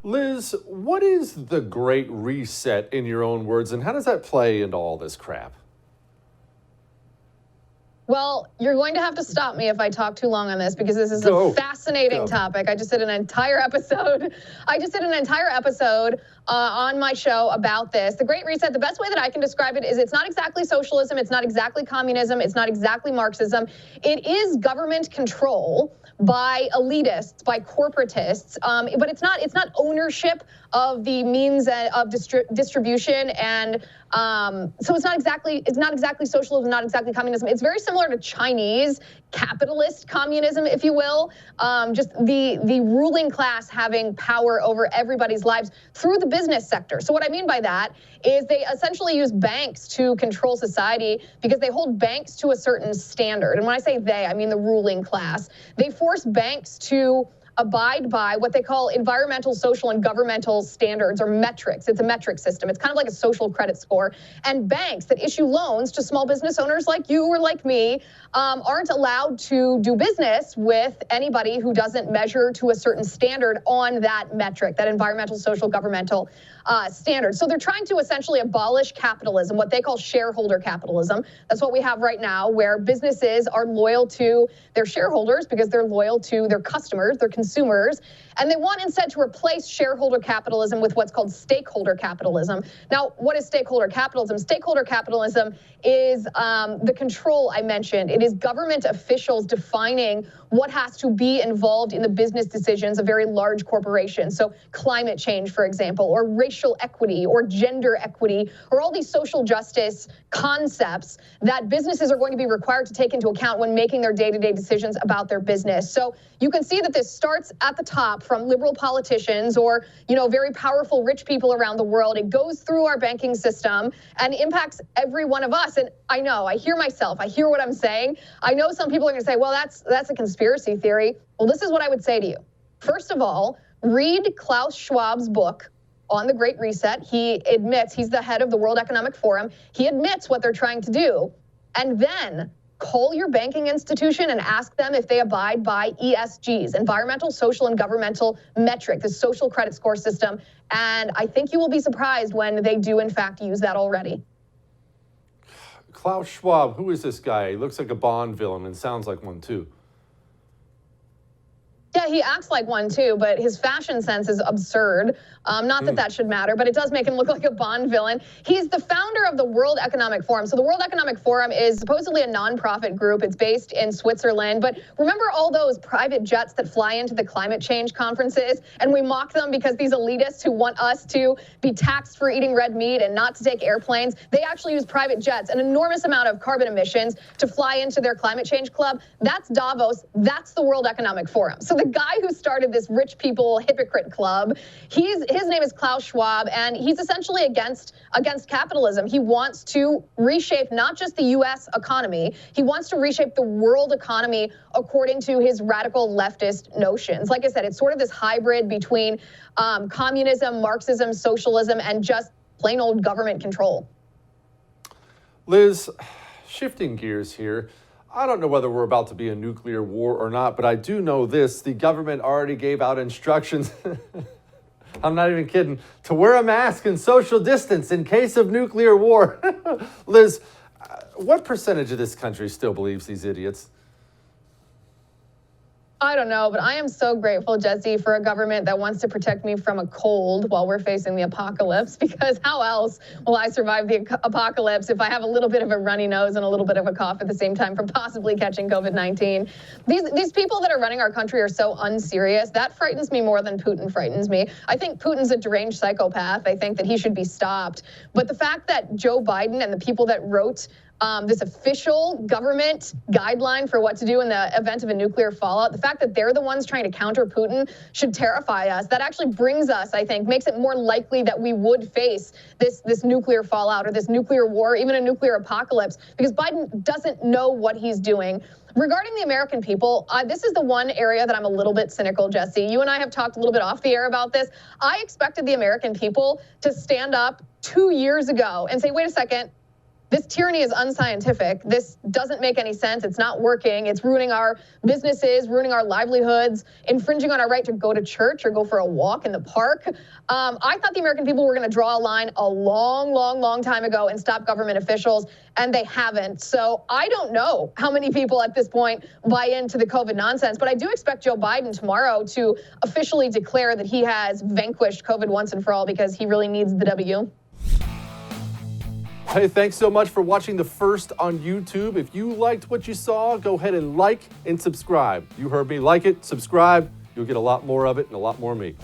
Liz, what is the Great Reset in your own words, and how does that play into all this crap? Well, you're going to have to stop me if I talk too long on this because this is a fascinating topic. I just did an entire episode. On my show about this. The Great Reset, the best way that I can describe it is it's not exactly socialism, it's not exactly communism, it's not exactly Marxism. It is government control by elitists, by corporatists, but it's not ownership of the means of distribution, and so it's not exactly socialism, not exactly communism. It's very similar to Chinese capitalist communism, if you will, just the ruling class having power over everybody's lives through the business sector. So what I mean by that is they essentially use banks to control society because they hold banks to a certain standard. And when I say they, I mean the ruling class. They force banks to abide by what they call environmental, social, and governmental standards or metrics. It's a metric system. It's kind of like a social credit score. And banks that issue loans to small business owners like you or like me aren't allowed to do business with anybody who doesn't measure to a certain standard on that metric, that environmental, social, governmental standard. So they're trying to essentially abolish capitalism, what they call shareholder capitalism. That's what we have right now, where businesses are loyal to their shareholders because they're loyal to their customers, their consumers, and they want instead to replace shareholder capitalism with what's called stakeholder capitalism. Now, what is stakeholder capitalism? Stakeholder capitalism is the control I mentioned. It is government officials defining what has to be involved in the business decisions of very large corporations. So climate change, for example, or racial equity, or gender equity, or all these social justice concepts that businesses are going to be required to take into account when making their day-to-day decisions about their business. So you can see that this starts at the top from liberal politicians or, very powerful rich people around the world. It goes through our banking system and impacts every one of us. And I know, I hear myself, I hear what I'm saying. I know some people are going to say, well, that's a conspiracy theory. Well, this is what I would say to you. First of all, read Klaus Schwab's book on the Great Reset. He admits, he's the head of the World Economic Forum. He admits what they're trying to do. And then call your banking institution and ask them if they abide by ESGs, environmental, social, and governmental metric, the social credit score system. And I think you will be surprised when they do, in fact, use that already. Klaus Schwab, who is this guy? He looks like a Bond villain and sounds like one, too. Yeah, he acts like one too, but his fashion sense is absurd. Not that should matter, but it does make him look like a Bond villain. He's the founder of the World Economic Forum. So the World Economic Forum is supposedly a nonprofit group. It's based in Switzerland. But remember all those private jets that fly into the climate change conferences? And we mock them because these elitists who want us to be taxed for eating red meat and not to take airplanes, they actually use private jets, an enormous amount of carbon emissions to fly into their climate change club. That's Davos. That's the World Economic Forum. So the guy who started this rich people hypocrite club, his name is Klaus Schwab, and he's essentially against capitalism. He wants to reshape not just the U.S. economy, he wants to reshape the world economy according to his radical leftist notions. Like I said, it's sort of this hybrid between communism, Marxism, socialism, and just plain old government control. Liz, shifting gears here. I don't know whether we're about to be a nuclear war or not, but I do know this. The government already gave out instructions, I'm not even kidding, to wear a mask and social distance in case of nuclear war. Liz, what percentage of this country still believes these idiots? I don't know, but I am so grateful, Jesse, for a government that wants to protect me from a cold while we're facing the apocalypse, because how else will I survive the apocalypse if I have a little bit of a runny nose and a little bit of a cough at the same time from possibly catching COVID-19? These people that are running our country are so unserious. That frightens me more than Putin frightens me. I think Putin's a deranged psychopath. I think that he should be stopped. But the fact that Joe Biden and the people that wrote this official government guideline for what to do in the event of a nuclear fallout, the fact that they're the ones trying to counter Putin should terrify us. That actually brings us, I think, makes it more likely that we would face this nuclear fallout or this nuclear war, even a nuclear apocalypse, because Biden doesn't know what he's doing. Regarding the American people, this is the one area that I'm a little bit cynical, Jesse. You and I have talked a little bit off the air about this. I expected the American people to stand up 2 years ago and say, wait a second, this tyranny is unscientific. This doesn't make any sense. It's not working. It's ruining our businesses, ruining our livelihoods, infringing on our right to go to church or go for a walk in the park. I thought the American people were going to draw a line a long time ago and stop government officials, and they haven't. So I don't know how many people at this point buy into the COVID nonsense, but I do expect Joe Biden tomorrow to officially declare that he has vanquished COVID once and for all, because he really needs the W. Hey, thanks so much for watching The First on YouTube. If you liked what you saw, go ahead and like and subscribe. You heard me. Like it, subscribe. You'll get a lot more of it and a lot more of me.